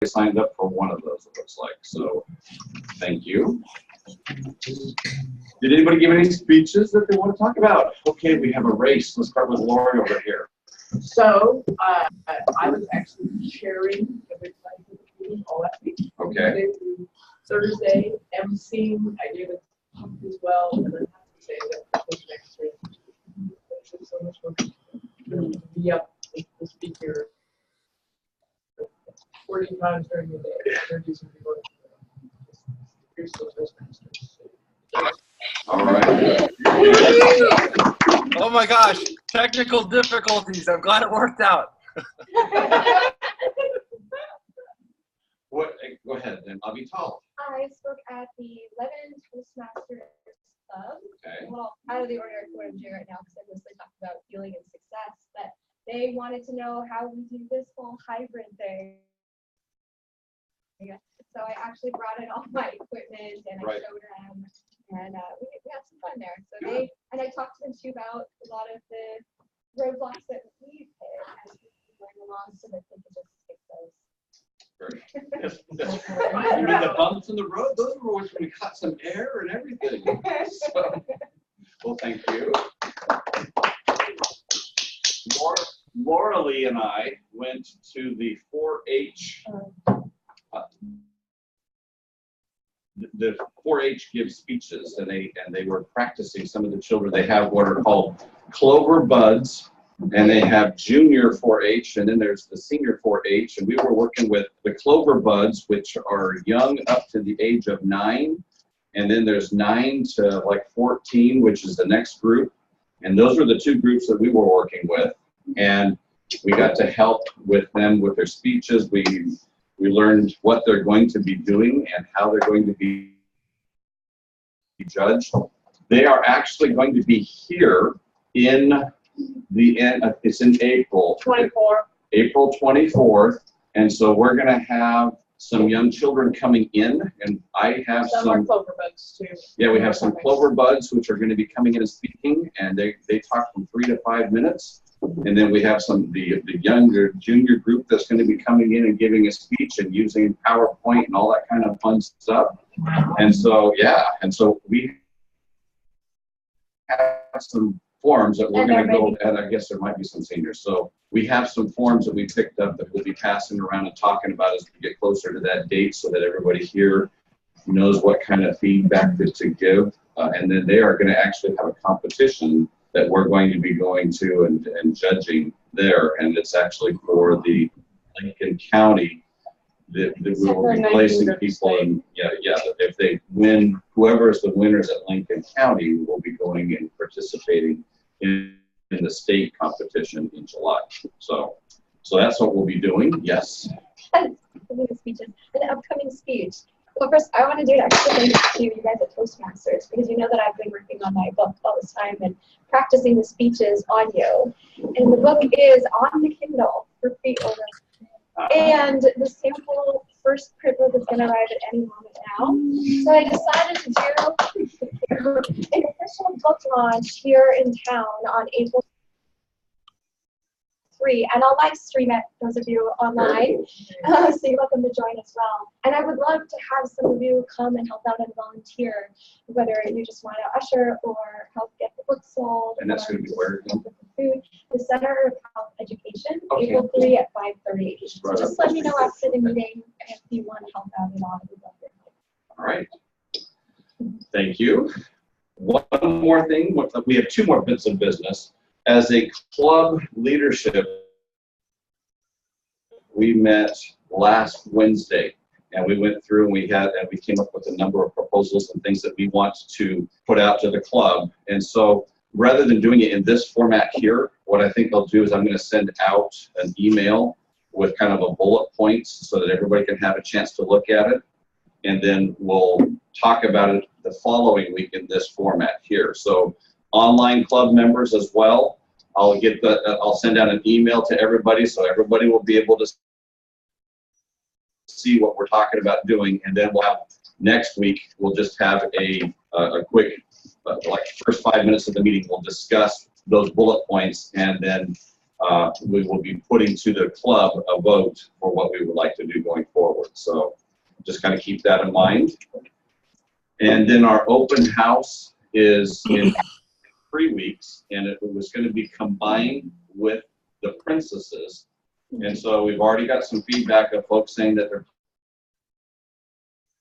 signed up for one of those, it looks like. So thank you. Did anybody give any speeches that they want to talk about? Okay, we have a race. Let's start with Lori over here. So I was actually chairing the meeting all last week. Okay. Monday through Thursday, emceeing. I gave a talk as well, and I have to say that this next year, there's so much more to be up with the speaker 40 times during the day. Introducing people. Here's the Toastmasters. All right. Oh my gosh, technical difficulties. I'm glad it worked out. What? Go ahead, then. Avital. I spoke at the Lebanon Toastmasters Club. Okay. Well, out of the ordinary what I'm doing right now because I mostly talk about healing and success, but they wanted to know how we do this whole hybrid thing. So I actually brought in all my equipment and I showed them, and we had some fun there. So and I talked to them too about a lot of the roadblocks that we've hit as we've been going along, so that they could just fix those. Yes. You mean the bumps in the road? Those were when we caught some air and everything. So, well, thank you. Laura Lee and I went to the 4-H. The 4-H gives speeches, and they were practicing. Some of the children, they have what are called Clover Buds, and they have junior 4-H, and then there's the senior 4-H, and we were working with the Clover Buds, which are young up to the age of 9, and then there's 9 to like 14, which is the next group, and those are the two groups that we were working with, and we got to help with them with their speeches. We learned what they're going to be doing and how they're going to be judged. They are actually going to be here in the end. It's in April. 24. April 24th, and so we're going to have some young children coming in, and I have Some are Clover Buds too. Yeah, we have some Clover Buds which are going to be coming in and speaking, and they talk from 3 to 5 minutes. And then we have the younger junior group that's going to be coming in and giving a speech and using PowerPoint and all that kind of fun stuff. And so, yeah, and so we have some forms that we're going to go, and I guess there might be some seniors. So we have some forms that we picked up that we'll be passing around and talking about as we get closer to that date so that everybody here knows what kind of feedback to give. And then they are going to actually have a competition that we're going to be going to and judging there, and it's actually for the Lincoln County that we will be placing people in. Yeah, if they win, whoever is the winners at Lincoln County will be going and participating in the state competition in July. So that's what we'll be doing. Yes. The speeches, an upcoming speech. Well, first, I want to do an extra thank you to you guys at Toastmasters, because you know that I've been working on my book all this time and practicing the speeches on you. And the book is on the Kindle for pre-order. And the sample first print book is going to arrive at any moment now. So I decided to do an official book launch here in town on April 3, and I'll live stream it, those of you online, so you're welcome to join as well. And I would love to have some of you come and help out and volunteer, whether you just want to usher or help get the book sold. And that's going to be where? Food. The Center of Health Education, Okay. April 3 at 5:30. So just let me know Right. after the meeting if you want to help out at all. I would love your help. All right. Thank you. One more thing. We have 2 more bits of business. As a club leadership, we met last Wednesday, and we went through and we came up with a number of proposals and things that we want to put out to the club. And so rather than doing it in this format here, what I think I'll do is I'm going to send out an email with kind of a bullet points so that everybody can have a chance to look at it. And then we'll talk about it the following week in this format here. So online club members as well, I'll send out an email to everybody so everybody will be able to see what we're talking about doing. And then we'll have next week, we'll just have a quick, like first 5 minutes of the meeting, we'll discuss those bullet points, and then we will be putting to the club a vote for what we would like to do going forward. So just kind of keep that in mind. And then our open house is in 3 weeks, and it was going to be combined with the princesses. And so we've already got some feedback of folks saying that they're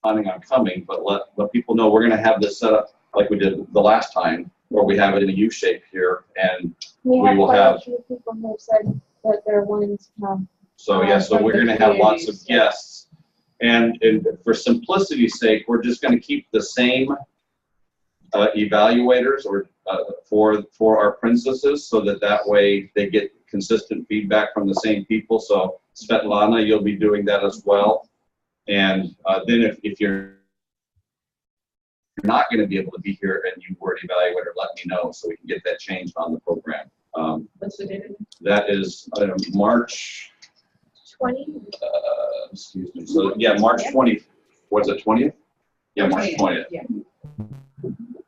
planning on coming, but let people know we're going to have this set up like we did the last time, where we have it in a U shape here, and we will have. A few people who have said that they're wanting to come. So yeah, so we're going to have lots of guests, and for simplicity's sake, we're just going to keep the same evaluators or for our princesses, so that way they get consistent feedback from the same people. So Svetlana, you'll be doing that as well. And then if you're not going to be able to be here and you were an evaluator, let me know so we can get that changed on the program. What's the date? That is March 20? Excuse me. So yeah, March 20th. Was it 20th? Yeah, March 20th. Yeah.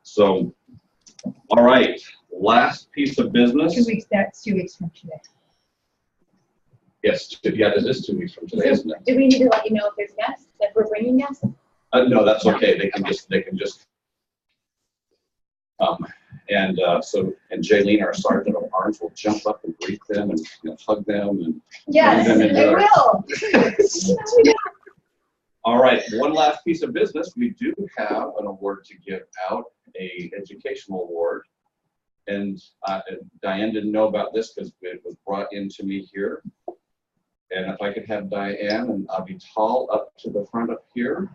So, all right. Last piece of business. 2 weeks, that's 2 weeks from today. Yes, yeah, it is 2 weeks from today, isn't it? Do we need to let you know if there's guests, that we're bringing guests? No, that's okay. They can just and Jaylene, our sergeant of arms, will jump up and greet them and hug them and Yes, bring them into I our- will. All right, one last piece of business. We do have an award to give out, a educational award. And Diane didn't know about this because it was brought into me here. And if I could have Diane and Avital up to the front up here.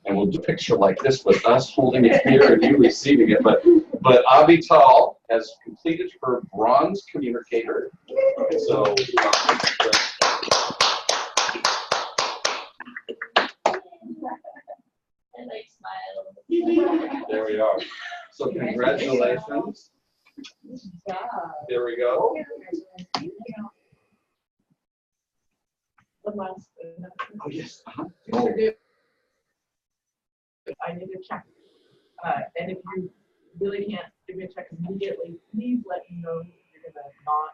And we'll do a picture like this with us holding it here and you receiving it. But Avital has completed her bronze communicator. So And I smile. there we are. So congratulations. There we go. One last. Oh, yes. I need a check. And if you really can't give me a check immediately, please let me know you're gonna not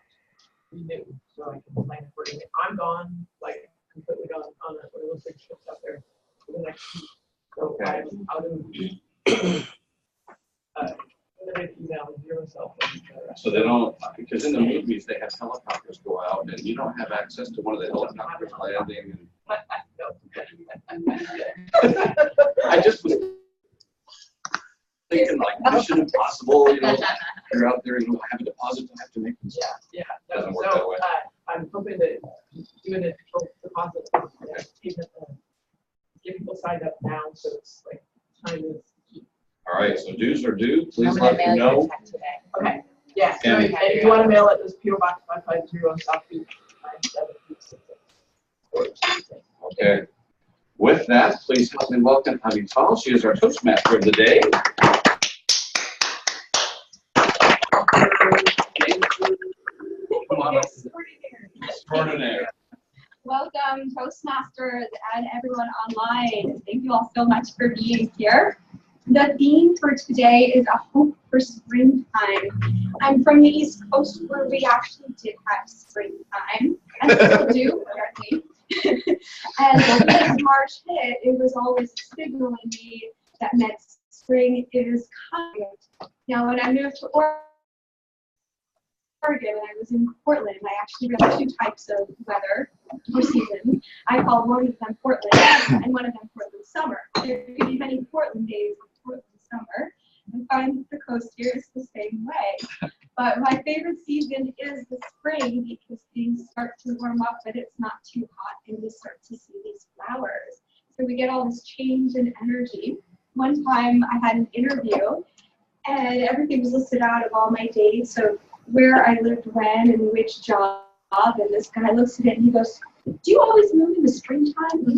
renew, so I can plan for it. I'm gone, like completely gone on one of those big trips up there for the next week. So Okay. I'm out of limited email, zero cell phone. So they don't, because in the movies, they have helicopters go out and you don't have access to one of the helicopters landing. I just was thinking like Mission Impossible, you're out there, you have a deposit to have to make. Yeah. Doesn't work So, that way. I'm hoping to do an initial deposit, get people signed up now, so it's like time is. All right, so dues are due, I'm please gonna let me mail you a know. check today. Okay, yeah, so And- if you want to mail it, this PO Box 550 on South Beach, 97266. Okay. With that, please help me welcome Avital. She is our Toastmaster of the day. Come on up. Extraordinaire. Welcome, Toastmasters and everyone online. Thank you all so much for being here. The theme for today is a hope for springtime. I'm from the East Coast where we actually did have springtime, and still do, apparently. And as March hit, it was always signaling me that meant spring is coming. Now, when I moved to Oregon and I was in Portland, I actually realized 2 types of weather or season. I call one of them Portland and one of them Portland summer. There could be many Portland days in Portland summer. And find that the coast here is the same way. But my favorite season is the spring because things start to warm up, but it's not too hot, and we start to see these flowers. So we get all this change in energy. One time I had an interview and everything was listed out of all my dates, so where I lived when and which job, and this guy looks at it and he goes, "Do you always move in the springtime?" So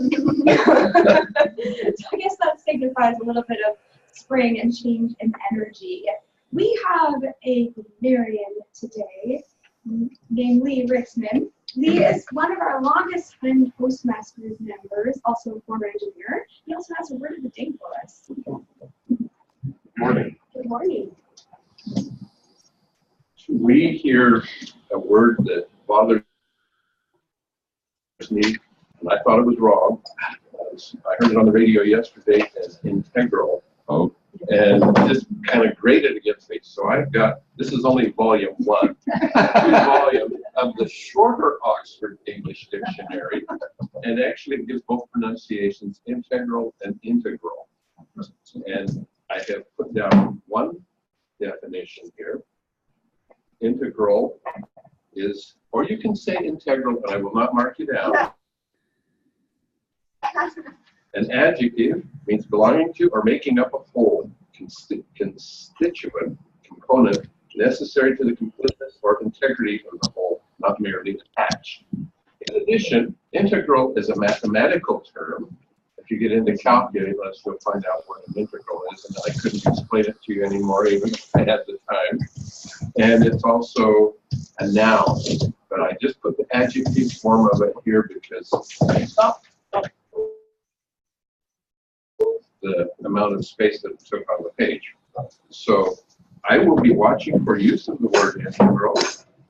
I guess that signifies a little bit of spring and change in energy. We have a grammarian today named Lee Ritzman. Lee is one of our longest time Toastmasters members, also a former engineer. He also has a word of the day for us. Morning. Good morning. we hear a word that bothers me, and I thought it was wrong. I heard it on the radio yesterday as integral. Oh. And just kind of graded against me. So I've got, this is only volume 1, volume of the shorter Oxford English Dictionary, and actually it gives both pronunciations, integral and integral. And I have put down one definition here. Integral is, or you can say integral, but I will not mark you down. An adjective means belonging to or making up a whole, constituent component necessary to the completeness or integrity of the whole, not merely attached. In addition, integral is a mathematical term. If you get into calculating, let's go find out what an integral is, and I couldn't explain it to you anymore, even if I had the time. And it's also a noun, but I just put the adjective form of it here because the amount of space that it took on the page. So I will be watching for use of the word integral.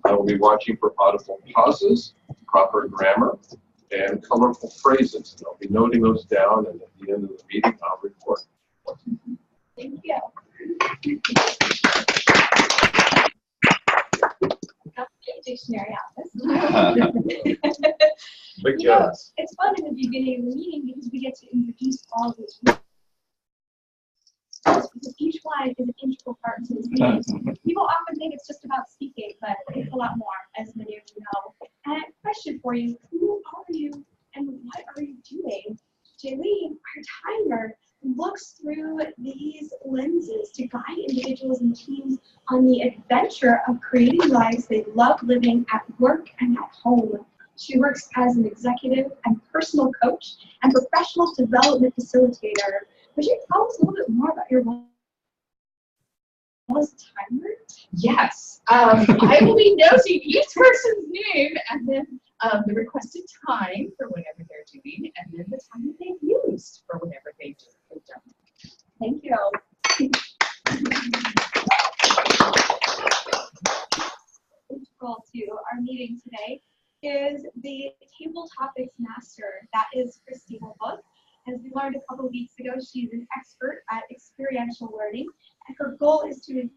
I will be watching for audible pauses, proper grammar, and colorful phrases. And I'll be noting those down, and at the end of the meeting, I'll report. Thank you. Dictionary office. Big You know, guns. it's fun in the beginning of the meeting because we get to introduce all of these because each one is an integral part to this meeting. People often think it's just about speaking, but it's a lot more, as many of you know. And I have a question for you. Who are you and what are you doing? Jaylee, our timer, looks through these lenses to guide individuals and teams on the adventure of creating lives they love living at work and at home. She works as an executive and personal coach and professional development facilitator. Would you tell us a little bit more about your role as a timer? Yes, I will be noting each person's name and then the requested time for whatever they're doing, and then the time that they've used for whatever they've done. Thank you. Integral to our meeting today is the Table Topics Master. That is Christina Book. As we learned a couple of weeks ago, she's an expert at experiential learning, and her goal is to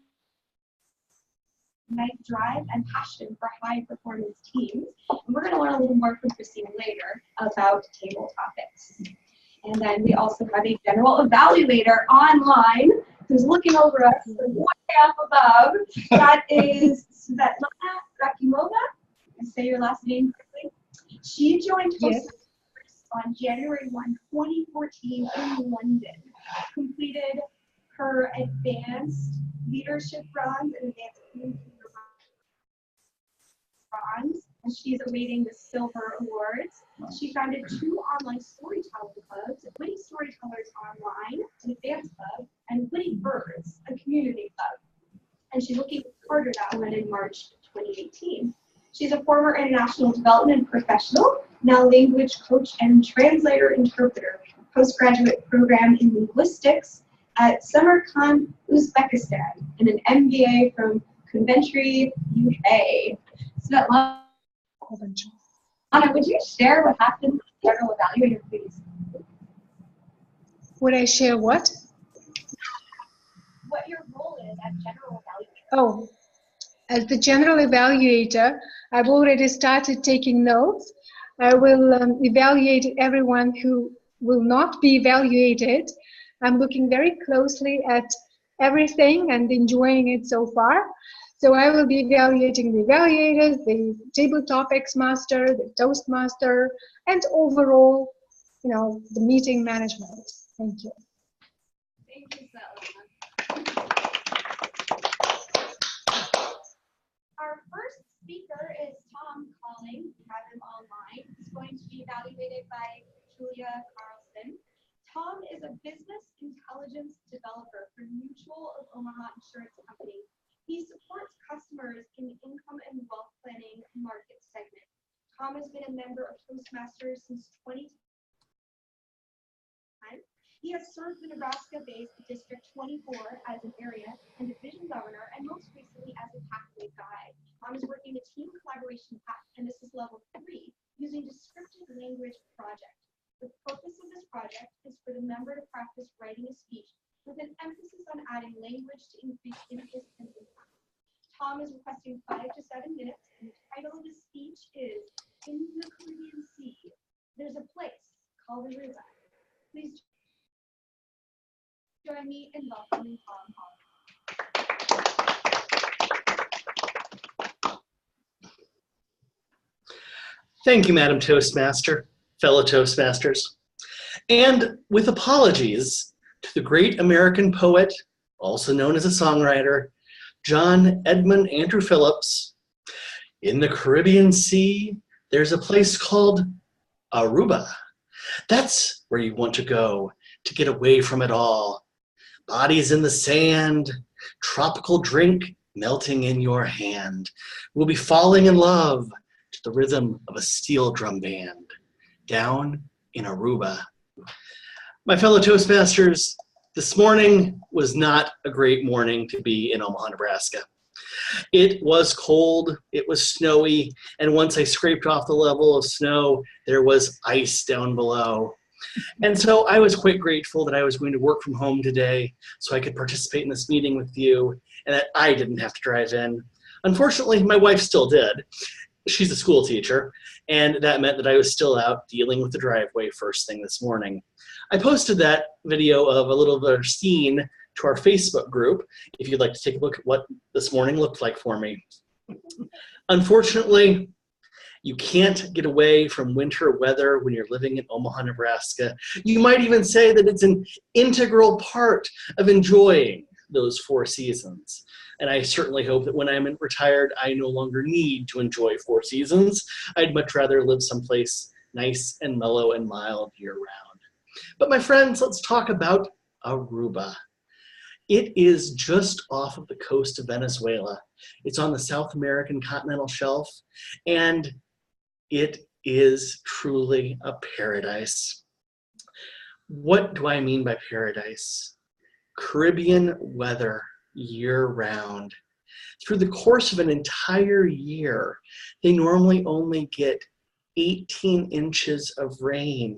ignite drive and passion for high performance teams. And we're going to learn a little more from Christina later about table topics. And then we also have a general evaluator online who's looking over us one half above. That is Svetlana Rakimova. I say your last name correctly. She joined Yes. on January 1, 2014 in London. Completed her advanced leadership bronze and advanced community bronze, and she's awaiting the silver awards. She founded 2 online storytelling clubs, Witty Storytellers Online, an advanced club, and Witty Birds, a community club. And she's looking harder that one in March 2018. She's a former international development professional, now language coach and translator interpreter, postgraduate program in linguistics at Samarkand, Uzbekistan, and an MBA from Coventry, UK. Svetlana, would you share what happened with the general evaluator, please? Would I share what? What your role is as general evaluator? Oh, as the general evaluator, I've already started taking notes. I will evaluate everyone who will not be evaluated. I'm looking very closely at everything and enjoying it so far. So I will be evaluating the evaluators, the table topics master, the Toastmaster, and overall, the meeting management. Thank you. Thank you, Svetlana. Our first speaker is Tom Calling. We have him online. He's going to be evaluated by Julia Carlson. Tom is a business intelligence developer for Mutual of Omaha Insurance Company. He supports customers in the income and wealth planning market segment. Tom has been a member of Toastmasters since 2010. He has served the Nebraska-based District 24 as an area and division governor, and most recently as a pathway guide. Preparation Pack, and this is level 3, using descriptive language project. The purpose of this project is for the member to practice writing a speech with an emphasis on adding language to increase interest and impact. Tom is requesting 5 to 7 minutes, and the title of his speech is In the Caribbean Sea, There's a Place Called Aruba. Please join me in welcoming Tom Holland. Thank you, Madam Toastmaster, fellow Toastmasters. And with apologies to the great American poet, also known as a songwriter, John Edmund Andrew Phillips, in the Caribbean Sea, there's a place called Aruba. That's where you want to go to get away from it all. Bodies in the sand, tropical drink melting in your hand. We'll be falling in love to the rhythm of a steel drum band down in Aruba. My fellow Toastmasters, this morning was not a great morning to be in Omaha, Nebraska. It was cold, it was snowy, and once I scraped off the level of snow, there was ice down below. And so I was quite grateful that I was going to work from home today so I could participate in this meeting with you and that I didn't have to drive in. Unfortunately, my wife still did. She's a school teacher, and that meant that I was still out dealing with the driveway first thing this morning. I posted that video of a little bit of scene to our Facebook group if you'd like to take a look at what this morning looked like for me. Unfortunately, you can't get away from winter weather when you're living in Omaha, Nebraska. You might even say that it's an integral part of enjoying those 4 seasons. And I certainly hope that when I'm retired, I no longer need to enjoy 4 seasons. I'd much rather live someplace nice and mellow and mild year-round. But my friends, let's talk about Aruba. It is just off of the coast of Venezuela. It's on the South American continental shelf, and it is truly a paradise. What do I mean by paradise? Caribbean weather year-round. Through the course of an entire year, they normally only get 18 inches of rain.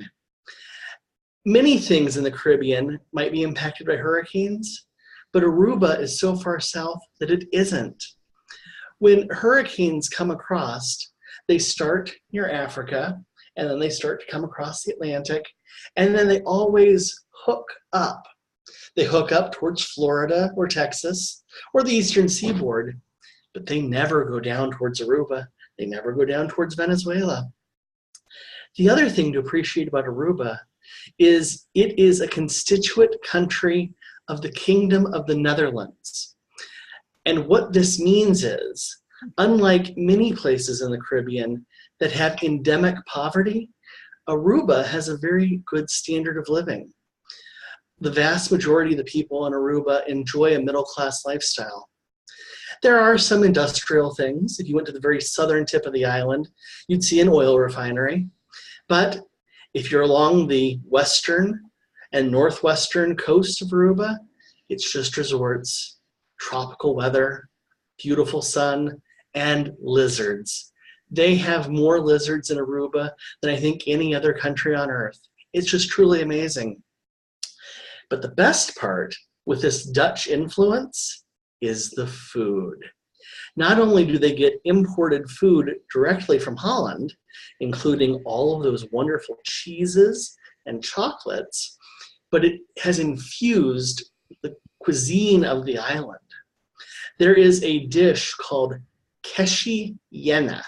Many things in the Caribbean might be impacted by hurricanes, but Aruba is so far south that it isn't. When hurricanes come across, they start near Africa, and then they start to come across the Atlantic, and then they always hook up. They hook up towards Florida or Texas or the eastern seaboard, but they never go down towards Aruba. They never go down towards Venezuela. The other thing to appreciate about Aruba is it is a constituent country of the Kingdom of the Netherlands. And what this means is, unlike many places in the Caribbean that have endemic poverty, Aruba has a very good standard of living. The vast majority of the people in Aruba enjoy a middle-class lifestyle. There are some industrial things. If you went to the very southern tip of the island, you'd see an oil refinery. But if you're along the western and northwestern coast of Aruba, it's just resorts, tropical weather, beautiful sun, and lizards. They have more lizards in Aruba than I think any other country on earth. It's just truly amazing. But the best part with this Dutch influence is the food. Not only do they get imported food directly from Holland, including all of those wonderful cheeses and chocolates, but it has infused the cuisine of the island. There is a dish called keshi yena,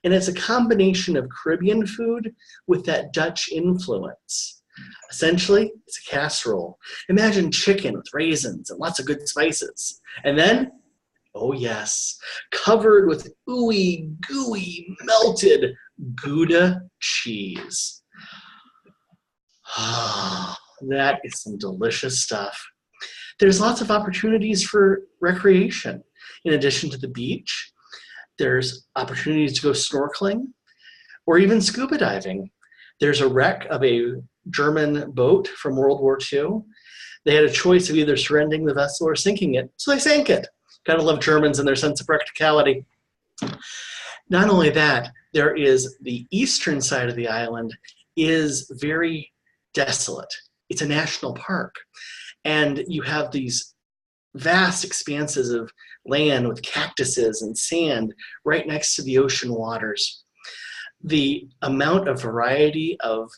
and it's a combination of Caribbean food with that Dutch influence. Essentially, it's a casserole. Imagine chicken with raisins and lots of good spices. And then, oh yes, covered with ooey gooey melted Gouda cheese. Ah, that is some delicious stuff. There's lots of opportunities for recreation. In addition to the beach, there's opportunities to go snorkeling or even scuba diving. There's a wreck of a German boat from World War II. They had a choice of either surrendering the vessel or sinking it, so they sank it. Gotta love Germans and their sense of practicality. Not only that, there is the eastern side of the island is very desolate. It's a national park. And you have these vast expanses of land with cactuses and sand right next to the ocean waters. The amount of variety of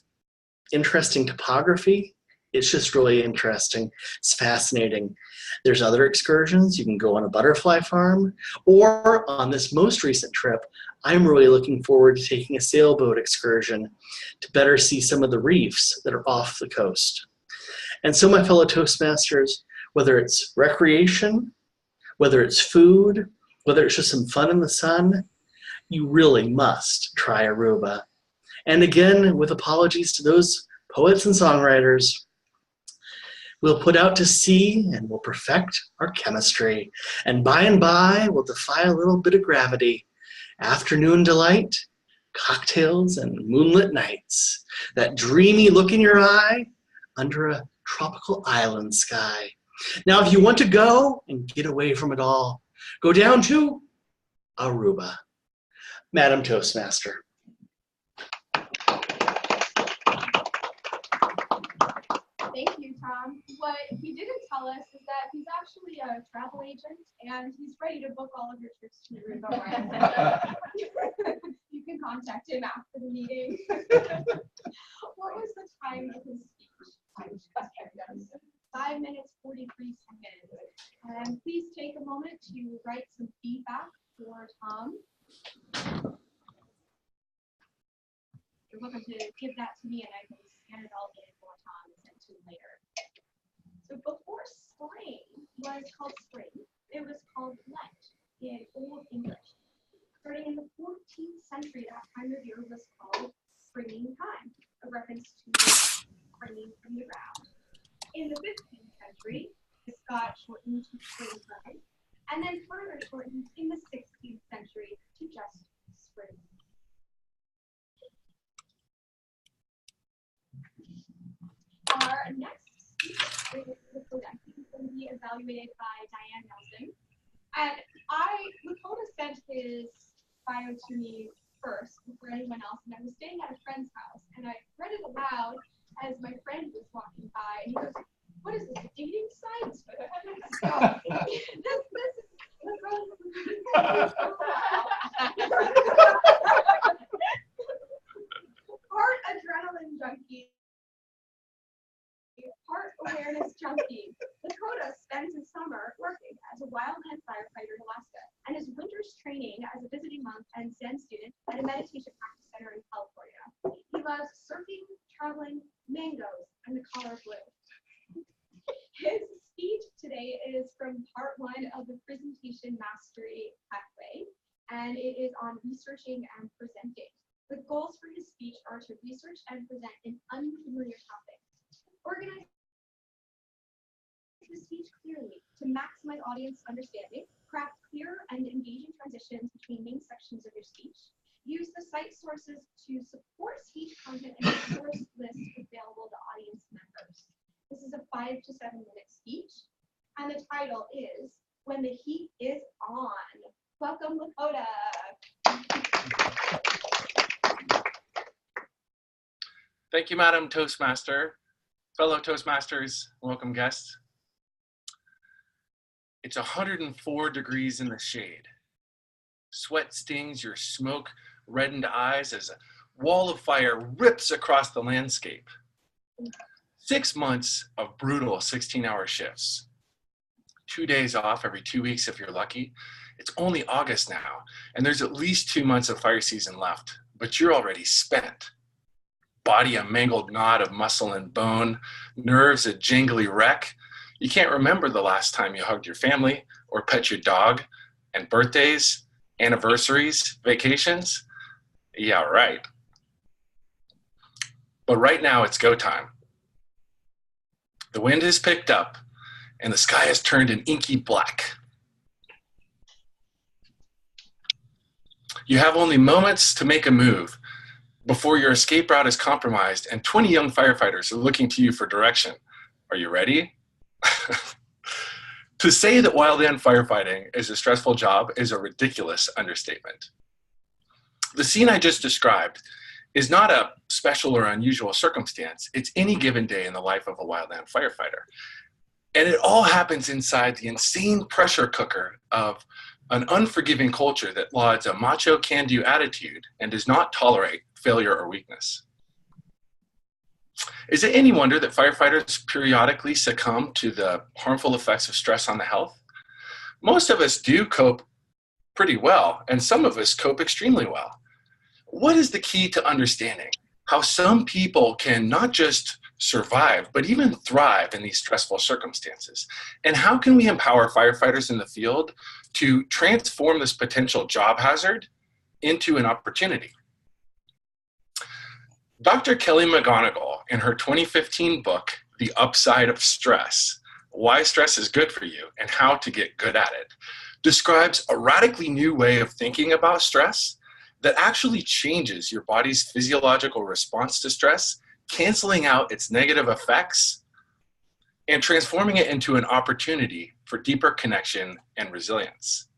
interesting topography, it's just really interesting. It's fascinating. There's other excursions. You can go on a butterfly farm, or on this most recent trip, I'm really looking forward to taking a sailboat excursion to better see some of the reefs that are off the coast. And so my fellow Toastmasters, whether it's recreation, whether it's food, whether it's just some fun in the sun, you really must try Aruba. And again, with apologies to those poets and songwriters, we'll put out to sea and we'll perfect our chemistry. And by, we'll defy a little bit of gravity. Afternoon delight, cocktails and moonlit nights. That dreamy look in your eye under a tropical island sky. Now, if you want to go and get away from it all, go down to Aruba. Madam Toastmaster. Thank you, Tom. What he didn't tell us is that he's actually a travel agent and he's ready to book all of your trips to Aruba. You can contact him after the meeting. What was the time of his speech? 5 minutes, 43 seconds. Please take a moment to write some feedback for Tom. You're welcome to give that to me and I can scan it all in for Tom and send to him later. So before spring was called spring, it was called Lent in Old English. Starting in the 14th century, that time of year was called springing time, a reference to springing from the ground. In the 15th century, this got shortened to springtime, and then further shortened in the 16th century to just spring. Our next speaker is going to be evaluated by Diane Nelson. And Lakota sent his bio to me first before anyone else, and I was staying at a friend's house, and I read it aloud as my friend was walking by, and he goes, "What is this, a dating site?" So, part adrenaline junkie, part awareness junkie. Lakota spends his summer working as a wildland firefighter in Alaska and his winter's training as a visiting monk and Zen student at a meditation practice center in California. He loves surfing, traveling, mangoes, and the color blue. His speech today is from part 1 of the Presentation Mastery Pathway, and it is on researching and presenting. The goals for his speech are to research and present an unfamiliar topic. Organize the speech clearly to maximize audience understanding, craft clear and engaging transitions between main sections of your speech, use the site sources to support speech content and a source list available to audience members. This is a 5 to 7 minute speech, and the title is When the Heat is On. Welcome, Lakota. Thank you, Madam Toastmaster. Fellow Toastmasters, welcome guests. It's 104 degrees in the shade. Sweat stings your smoke-reddened eyes as a wall of fire rips across the landscape. 6 months of brutal 16-hour shifts. 2 days off every 2 weeks if you're lucky. It's only August now, and there's at least 2 months of fire season left, but you're already spent. Body a mangled knot of muscle and bone, nerves a jingly wreck. You can't remember the last time you hugged your family or pet your dog, and birthdays, anniversaries, vacations. Yeah, right. But right now it's go time. The wind has picked up and the sky has turned an inky black. You have only moments to make a move before your escape route is compromised and 20 young firefighters are looking to you for direction. Are you ready? To say that wildland firefighting is a stressful job is a ridiculous understatement. The scene I just described is not a special or unusual circumstance. It's any given day in the life of a wildland firefighter. And it all happens inside the insane pressure cooker of an unforgiving culture that lauds a macho can-do attitude and does not tolerate failure or weakness. Is it any wonder that firefighters periodically succumb to the harmful effects of stress on the health? Most of us do cope pretty well, and some of us cope extremely well. What is the key to understanding how some people can not just survive, but even thrive in these stressful circumstances? And how can we empower firefighters in the field to transform this potential job hazard into an opportunity? Dr. Kelly McGonigal, in her 2015 book, The Upside of Stress, Why Stress is Good for You and How to Get Good at It, describes a radically new way of thinking about stress that actually changes your body's physiological response to stress, canceling out its negative effects and transforming it into an opportunity for deeper connection and resilience.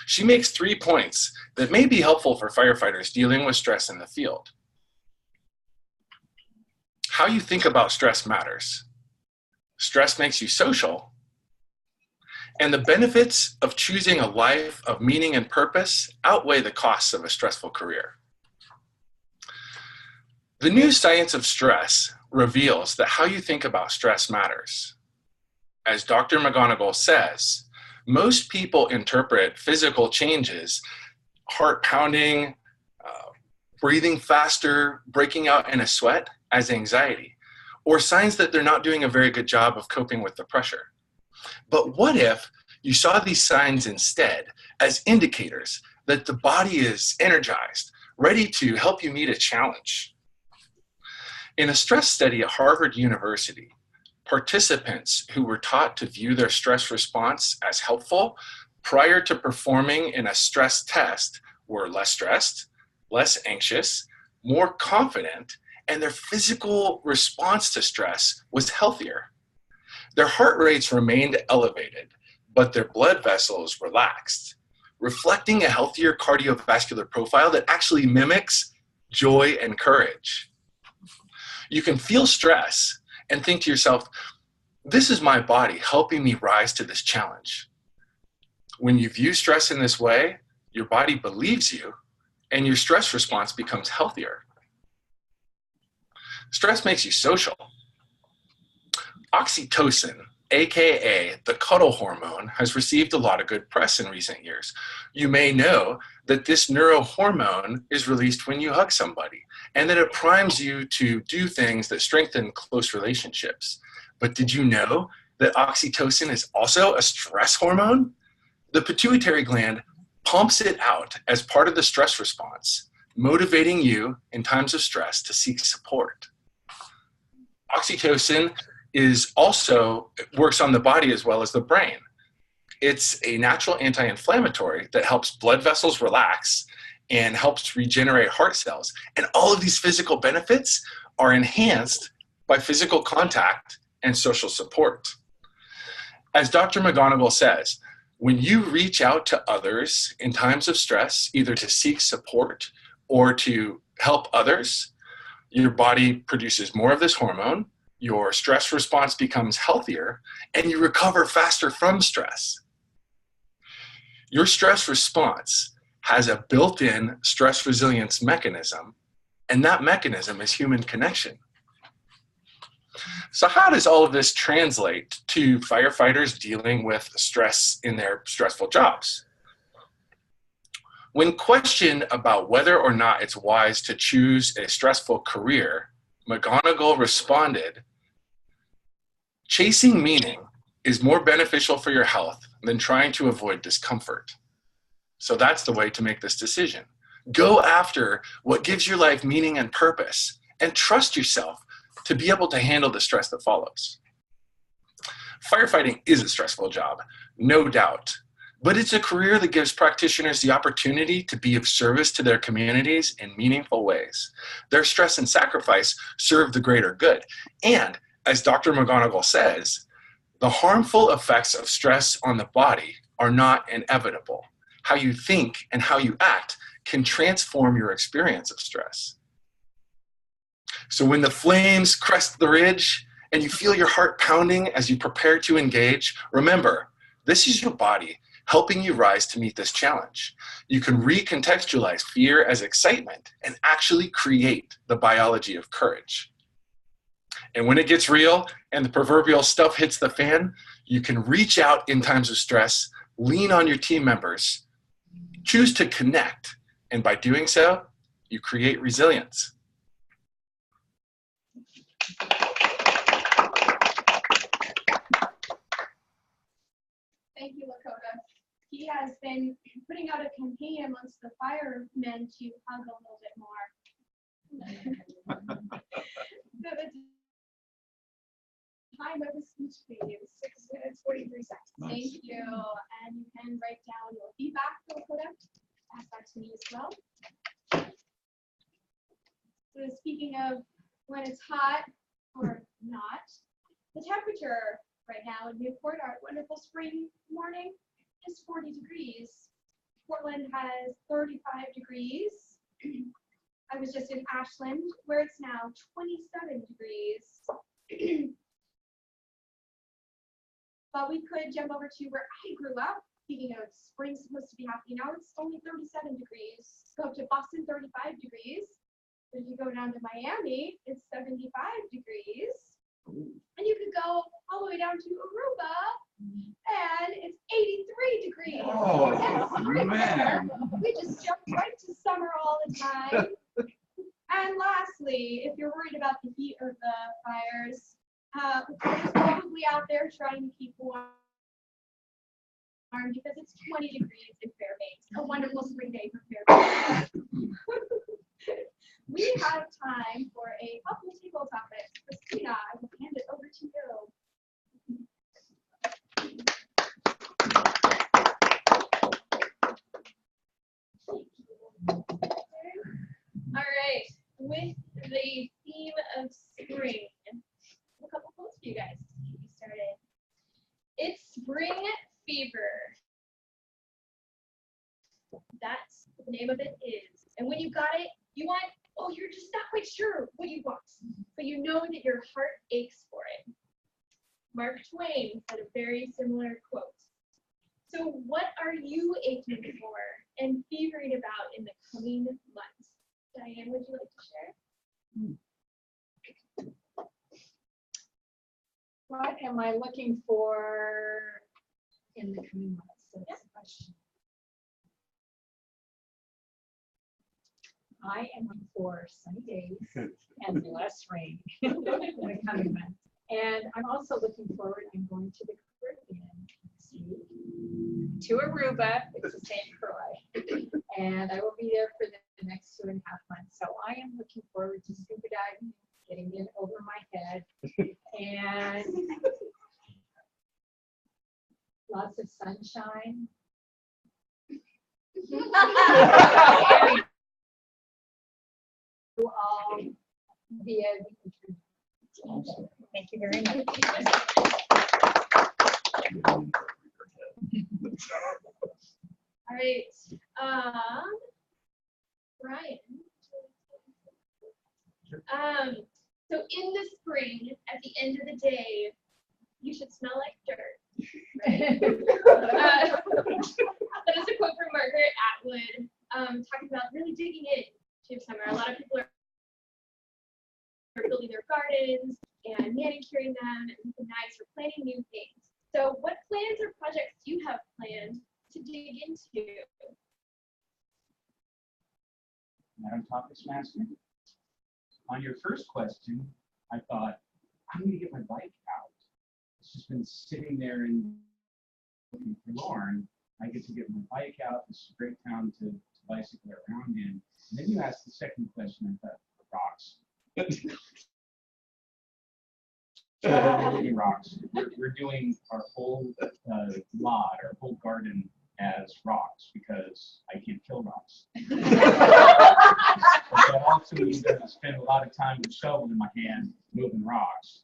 She makes 3 points that may be helpful for firefighters dealing with stress in the field. How you think about stress matters. Stress makes you social. And the benefits of choosing a life of meaning and purpose outweigh the costs of a stressful career. The new science of stress reveals that how you think about stress matters. As Dr. McGonigal says, most people interpret physical changes, heart pounding, breathing faster, breaking out in a sweat, as anxiety, or signs that they're not doing a very good job of coping with the pressure. But what if you saw these signs instead as indicators that the body is energized, ready to help you meet a challenge? In a stress study at Harvard University, participants who were taught to view their stress response as helpful prior to performing in a stress test were less stressed, less anxious, more confident, and their physical response to stress was healthier. Their heart rates remained elevated, but their blood vessels relaxed, reflecting a healthier cardiovascular profile that actually mimics joy and courage. You can feel stress and think to yourself, this is my body helping me rise to this challenge. When you view stress in this way, your body believes you and your stress response becomes healthier. Stress makes you social. Oxytocin, aka the cuddle hormone, has received a lot of good press in recent years. You may know that this neurohormone is released when you hug somebody, and that it primes you to do things that strengthen close relationships. But did you know that oxytocin is also a stress hormone? The pituitary gland pumps it out as part of the stress response, motivating you in times of stress to seek support. Oxytocin works on the body as well as the brain. It's a natural anti-inflammatory that helps blood vessels relax and helps regenerate heart cells. And all of these physical benefits are enhanced by physical contact and social support. As Dr. McGonigal says, when you reach out to others in times of stress, either to seek support or to help others, your body produces more of this hormone, your stress response becomes healthier, and you recover faster from stress. Your stress response has a built-in stress resilience mechanism, and that mechanism is human connection. So how does all of this translate to firefighters dealing with stress in their stressful jobs? When questioned about whether or not it's wise to choose a stressful career, McGonigal responded, "Chasing meaning is more beneficial for your health than trying to avoid discomfort." So that's the way to make this decision. Go after what gives your life meaning and purpose, and trust yourself to be able to handle the stress that follows. Firefighting is a stressful job, no doubt, but it's a career that gives practitioners the opportunity to be of service to their communities in meaningful ways. Their stress and sacrifice serve the greater good. And as Dr. McGonigal says, the harmful effects of stress on the body are not inevitable. how you think and how you act can transform your experience of stress. So when the flames crest the ridge and you feel your heart pounding as you prepare to engage, remember, this is your body helping you rise to meet this challenge. You can recontextualize fear as excitement and actually create the biology of courage. And when it gets real and the proverbial stuff hits the fan, you can reach out in times of stress, lean on your team members, choose to connect, and by doing so, you create resilience. Thank you, Lakota. He has been putting out a campaign amongst the firemen to hug a little bit more. So the time of the speech, please. 6 minutes, 43 seconds. Thank you. And you can write down your feedback, Lakota. Pass that to me as well. So speaking of when it's hot or not, the temperature right now in Newport, our wonderful spring morning, is 40 degrees. Portland has 35 degrees. I was just in Ashland, where it's now 27 degrees. But we could jump over to where I grew up. Speaking of spring supposed to be happening now, it's only 37 degrees. Go up to Boston, 35 degrees. But if you go down to Miami, it's 75 degrees. And you could go all the way down to Aruba, and it's 83 degrees. Oh, And man. we just jump right to summer all the time. And lastly, if you're worried about the heat or the fires, we're probably out there trying to keep warm because it's 20 degrees in Fairbanks. A wonderful spring day for Fairbanks. We have time for a couple of table topics. Christina, I will hand it over to you. All right, with the theme of spring, a couple quotes for you guys to get you started. It's spring fever. That's what the name of it is. And when you got it, you want, oh, you're just not quite sure what you want, but you know that your heart aches for it. Mark Twain had a very similar quote. So what are you aching for and fevering about in the coming months? Diane, would you like to share? What am I looking for in the coming months? That's the question. I am looking for sunny days and less rain in the coming months. And I'm also looking forward, I'm going to the Caribbean next week, to Aruba, it's the St. Croix. And I will be there for the next 2.5 months. So I am looking forward to scuba diving, getting in over my head, and lots of sunshine. All via the internet. Thank you very much. All right, Brian. So in the spring, at the end of the day, you should smell like dirt. Right? That is a quote from Margaret Atwood, talking about really digging in to summer. A lot of people are building their gardens and manicuring them and looking nice or planning new things. So what plans or projects do you have planned to dig into? Madam Topics Master, on your first question, I thought, I'm going to get my bike out. It's just been sitting there and looking forlorn. I get to get my bike out. This is a great town to bicycle around in. And then you asked the second question, I thought, rocks. Rocks. We're doing our whole lot, our whole garden as rocks because I can't kill rocks. But that also means that I spend a lot of time with a shovel in my hand moving rocks.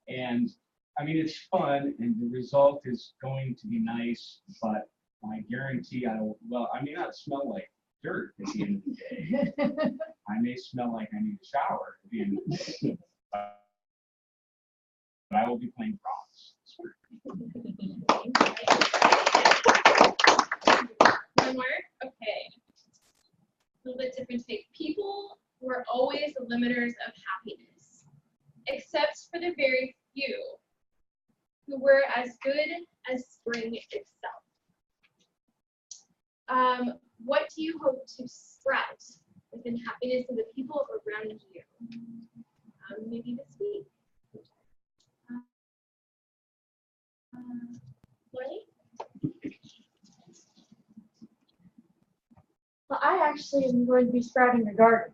And I mean, it's fun and the result is going to be nice, but I guarantee well, I may not smell like dirt at the end of the day. I may smell like I need a shower at the end of the day. But I will be playing props. One more? Okay. A little bit different take. People were always the limiters of happiness, except for the very few who were as good as spring itself. What do you hope to sprout within happiness of the people around you? Maybe this week. Lori? Well, I actually am going to be sprouting a garden.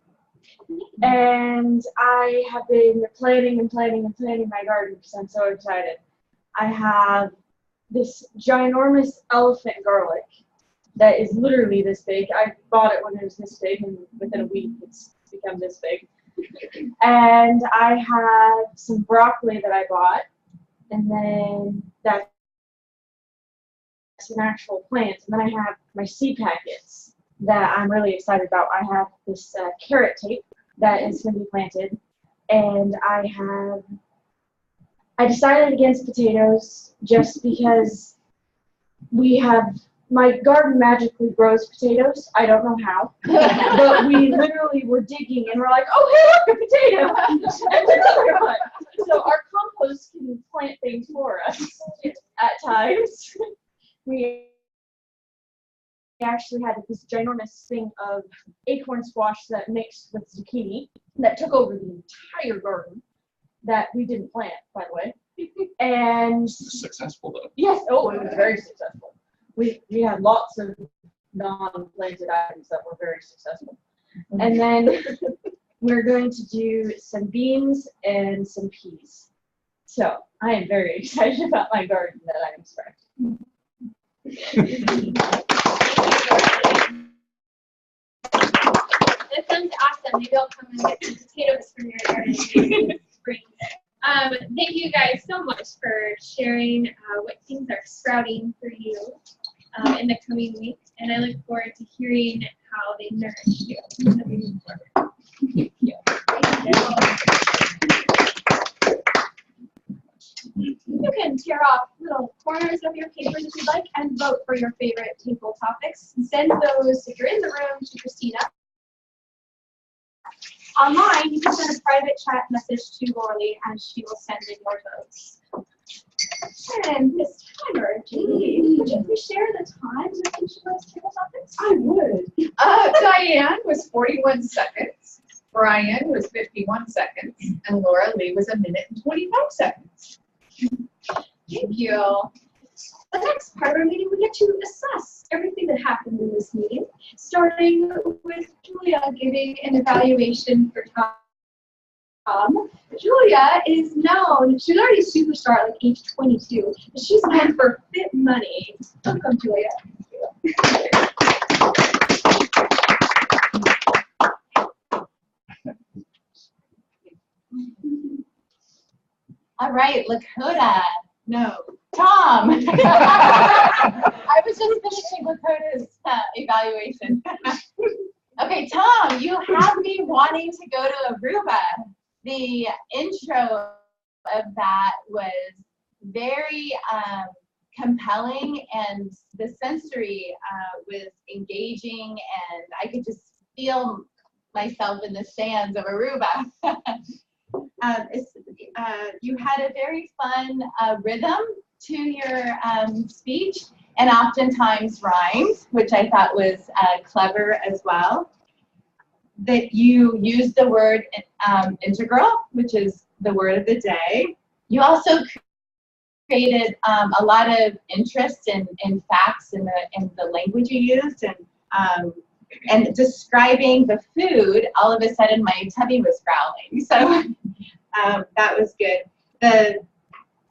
And I have been planning my garden because I'm so excited. I have this ginormous elephant garlic that is literally this big. I bought it when it was this big, and within a week it's become this big. And I have some broccoli that I bought, and then that's an actual plant. And then I have my seed packets that I'm really excited about. I have this carrot tape that is going to be planted, and I decided against potatoes just because my garden magically grows potatoes. I don't know how, but we literally were digging and we're like, oh, hey, look, a potato, and another one. So our compost can plant things for us at times. We actually had this ginormous thing of acorn squash that mixed with zucchini that took over the entire garden that we didn't plant, by the way. And Successful though. yes, oh, it was very successful. We had lots of non-planted items that were very successful. And then we're going to do some beans and some peas. So I am very excited about my garden that I'm starting. That sounds awesome. Maybe I'll come and get some potatoes from your garden in spring. Thank you guys so much for sharing what things are sprouting for you in the coming week. And I look forward to hearing how they nourish you. Thank you. You can tear off little corners of your papers if you'd like and vote for your favorite table topics. Send those, if you're in the room, to Christina. Online, you can send a private chat message to Lori and she will send in your votes. And Miss Timer, Julie, would you please share the times of each of those table topics? I would. Diane was 41 seconds, Brian was 51 seconds, and Laura Lee was 1 minute and 25 seconds. Thank you. The next part of our meeting, we get to assess everything that happened in this meeting, starting with Julia giving an evaluation for Tom. Julia is known, she's already a superstar at like age 22, but she's known for Fit Money. Welcome, Julia. All right, Lakota. No, Tom. I was just finishing Lakota's evaluation. Okay, Tom, you have me wanting to go to Aruba. The intro of that was very compelling, and the sensory was engaging, and I could just feel myself in the sands of Aruba. You had a very fun rhythm to your speech, and oftentimes rhymed, which I thought was clever as well. That you used the word integral, which is the word of the day. You also created a lot of interest in facts in the language you used, and describing the food. All of a sudden, my tummy was growling. So that was good.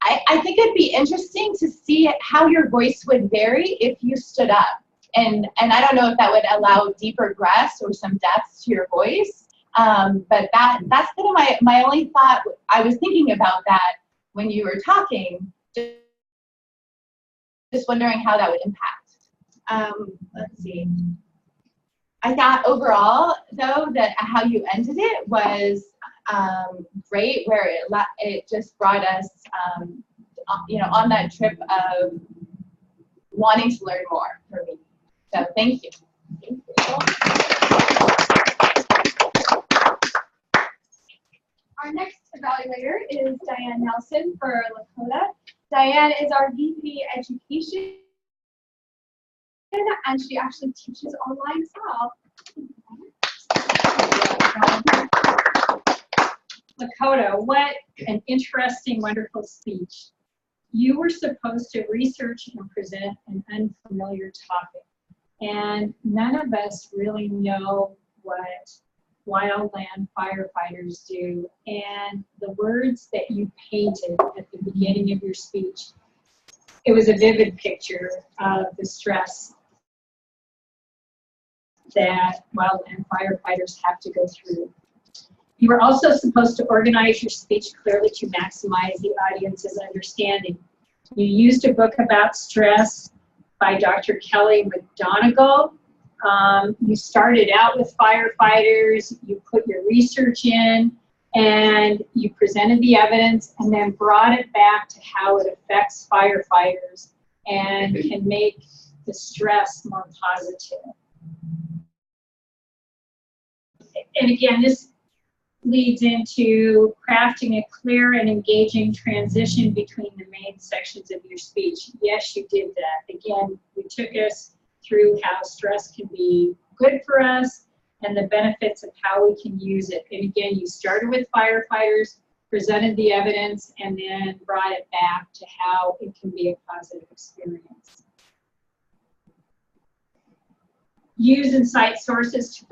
I think it'd be interesting to see how your voice would vary if you stood up. And I don't know if that would allow deeper breaths or some depth to your voice. But that's kind of my only thought. I was thinking about that when you were talking, just wondering how that would impact. let's see. I thought overall, though, that how you ended it was great, where it just brought us, on that trip of wanting to learn more for me. So thank you. Thank you. Our next evaluator is Diane Nelson for Lakota. Diane is our VP Education, and she actually teaches online as well. Lakota, what an interesting, wonderful speech. You were supposed to research and present an unfamiliar topic, and none of us really know what wildland firefighters do. And the words that you painted at the beginning of your speech, it was a vivid picture of the stress that wildland firefighters have to go through. You were also supposed to organize your speech clearly to maximize the audience's understanding. You used a book about stress by Dr. Kelly McDonegal. You started out with firefighters, you put your research in, and you presented the evidence and then brought it back to how it affects firefighters and can make the stress more positive. And again, this leads into crafting a clear and engaging transition between the main sections of your speech. Yes, you did that. Again, you took us through how stress can be good for us and the benefits of how we can use it. And again, you started with firefighters, presented the evidence, and then brought it back to how it can be a positive experience. Use and cite sources to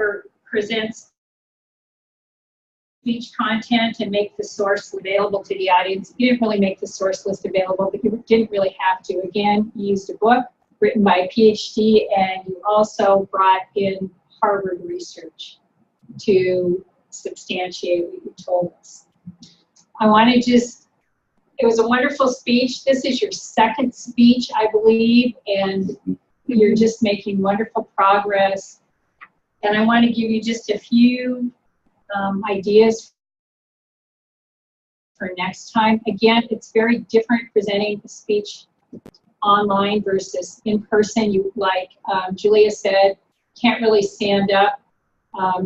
present speech content and make the source available to the audience. You didn't really make the source list available, but you didn't really have to. Again, you used a book written by a PhD, and you also brought in Harvard research to substantiate what you told us. I want to just, it was a wonderful speech. This is your second speech, I believe, and you're just making wonderful progress. And I want to give you just a few ideas for next time. Again, it's very different presenting a speech online versus in person. You, like Julia said, can't really stand up.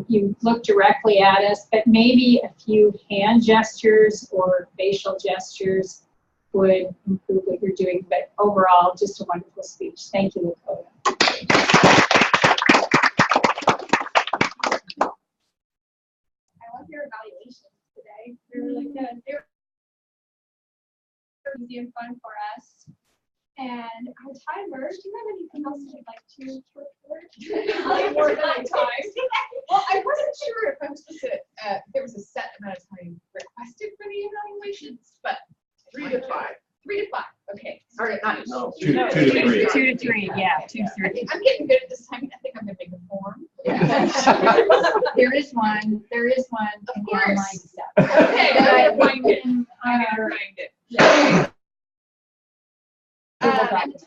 You look directly at us, but maybe a few hand gestures or facial gestures would improve what you're doing. But overall, just a wonderful speech. Thank you, Lakota. I love your evaluations today. They're really good. They're easy and fun for us. And our timer, do you have anything else you'd like to report? More than time. Well, I wasn't sure if I'm supposed to, there was a set amount of time requested for the evaluations, but 3 to 5. 3 to 5, okay. Sorry, not. No, 2 to 3. 2 to 3, yeah, 2 to 3. I'm getting good at this time. I think I'm gonna make a form. There is one in the online stuff. Okay, I gotta find it. I gotta find it. Yeah. And the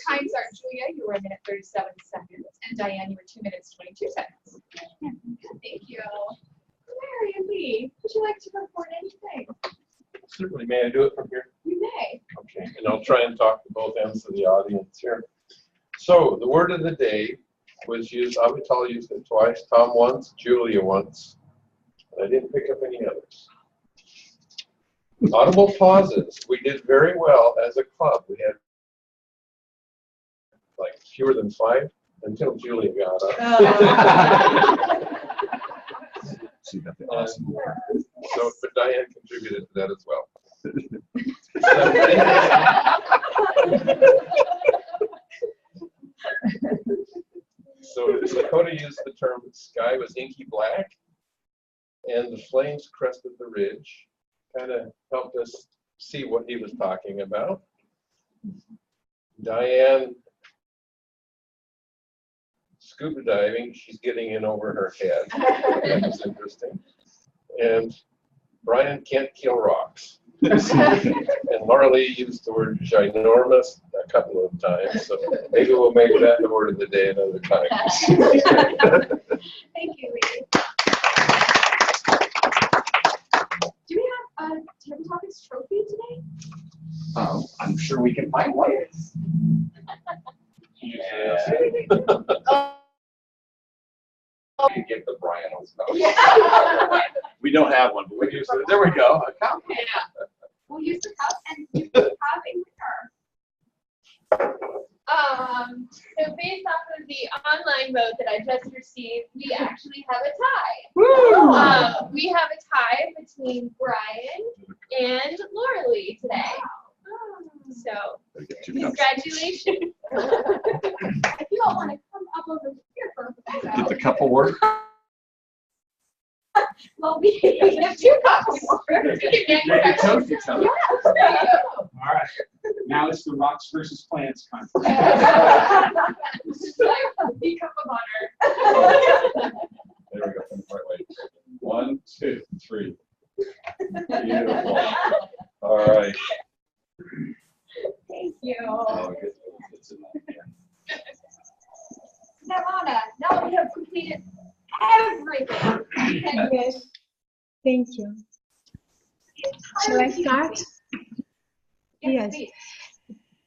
times are, Julia, you were 1 minute 37 seconds, and Diane, you were 2 minutes 22 seconds. Thank you. Mary Lee, would you like to report anything? Certainly. May I do it from here? You may. Okay, and I'll try and talk to both ends of the audience here. So the word of the day was used, Avital used it twice, Tom once, Julia once, and I didn't pick up any others. Audible pauses. We did very well as a club. We had like fewer than 5 until Julia got up. So you got the awesome word. So, but Diane contributed to that as well. So Lakota used the term sky was inky black, and the flames crested the ridge. Kind of helped us see what he was talking about. Diane, scuba diving, she's getting in over her head. That was interesting. And Brian can't kill rocks. And And Laura Lee used the word ginormous a couple of times, so maybe we'll make that the word of the day another time. Thank you, Lee. Do we have a Table Topics trophy today? I'm sure we can find one. Yeah. You give the Brian We don't have one, but we do. There we go. A cup. Yeah. We'll use the cup and you will have a winner. So based off of the online vote that I just received, we actually have a tie. We have a tie between Brian and Laura Lee today. So congratulations. If you all want to come up over here for a photo. Get the cup award. Well, we have 2 cups. They can toast each other. All right. Now it's the rocks versus plants contest. The cup of honor. There we go. From the right way. 1, 2, 3. Beautiful. All right. Thank you. Oh, it's in there. Nirvana, now we have completed everything. Yes. Thank you. Shall I start? Yes. Please.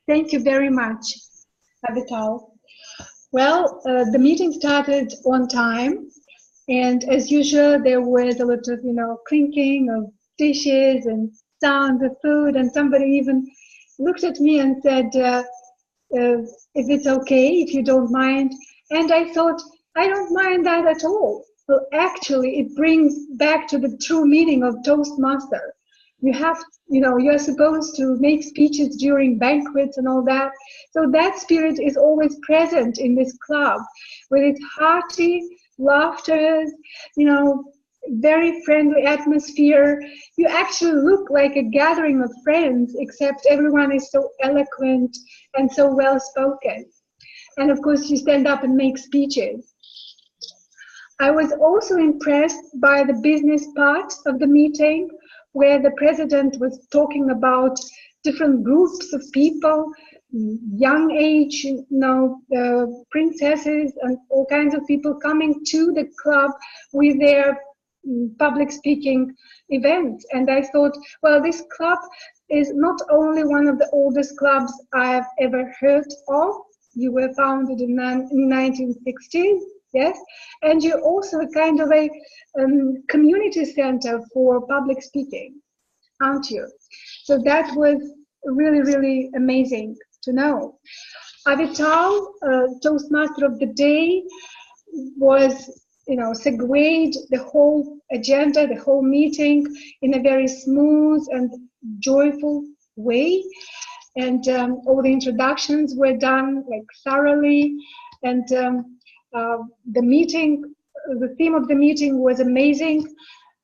Thank you very much, Avital. Well, the meeting started on time, and as usual, there was a lot of, clinking of dishes and sounds of food, and somebody even looked at me and said, if it's okay, if you don't mind. And I thought, I don't mind that at all. Well, actually, it brings back to the true meaning of Toastmaster. You have, you're supposed to make speeches during banquets and all that. So that spirit is always present in this club with its hearty laughter, very friendly atmosphere. You actually look like a gathering of friends, except everyone is so eloquent and so well spoken. And of course, you stand up and make speeches. I was also impressed by the business part of the meeting, where the president was talking about different groups of people, young age, princesses and all kinds of people coming to the club with their public speaking events. And I thought, well, this club is not only one of the oldest clubs I've ever heard of. You were founded in 1916, yes, and you're also a kind of a community center for public speaking, aren't you? So that was really, really amazing to know. Avital, Toastmaster of the day, was, segued the whole agenda, the whole meeting in a very smooth and joyful way. And all the introductions were done thoroughly. And the meeting, the theme of the meeting was amazing,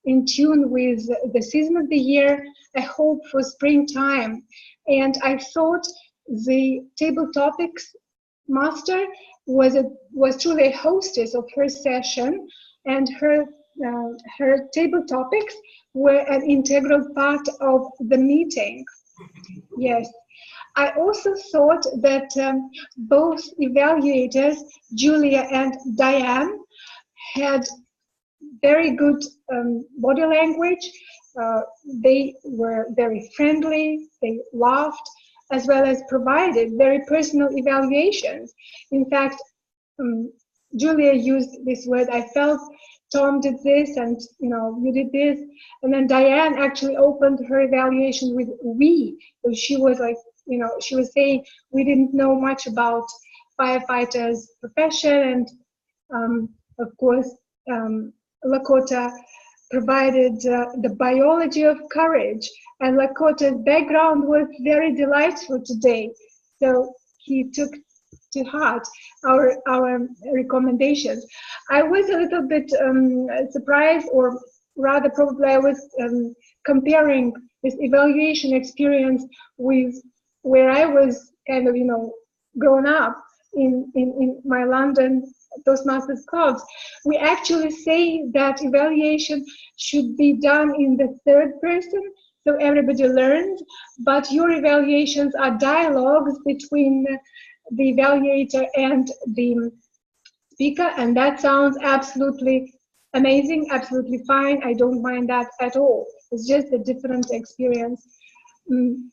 in tune with the season of the year, a hope for springtime. And I thought the table topics master was truly a hostess of her session, and her table topics were an integral part of the meeting. Yes. I also thought that both evaluators, Julia and Diane, had very good body language. They were very friendly, they laughed, as well as provided very personal evaluations. In fact, Julia used this word, I felt Tom did this and you did this. And then Diane actually opened her evaluation with we. So she was like, she was saying we didn't know much about firefighters' profession. And of course, Lakota provided the biology of courage. And Lakota's background was very delightful today. So he took to heart our recommendations. I was a little bit surprised, or rather probably I was comparing this evaluation experience with where I was kind of, grown up in my London Toastmasters clubs. We actually say that evaluation should be done in the third person. so everybody learns, but your evaluations are dialogues between the evaluator and the speaker, and that sounds absolutely amazing, absolutely fine. I don't mind that at all. It's just a different experience. And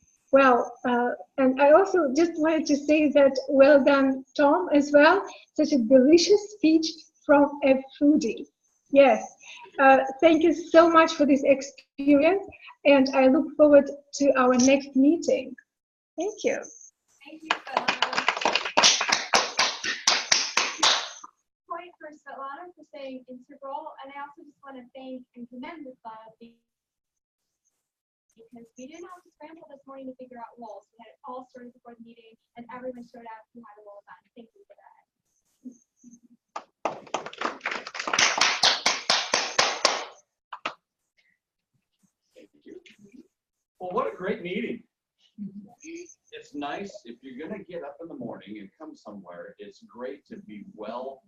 I also just wanted to say that well done, Tom, as well. Such a delicious speech from a foodie. Yes. Thank you so much for this experience, and I look forward to our next meeting. Thank you. Thank you, Svetlana. Point for Svetlana for saying integral, and I also just want to thank and commend the club because we didn't have to scramble this morning to figure out roles. We had it all started before the meeting, and everyone showed up who had a role done. Thank you for that. Thank you. Well, what a great meeting. It's nice if you're going to get up in the morning and come somewhere. It's great to be well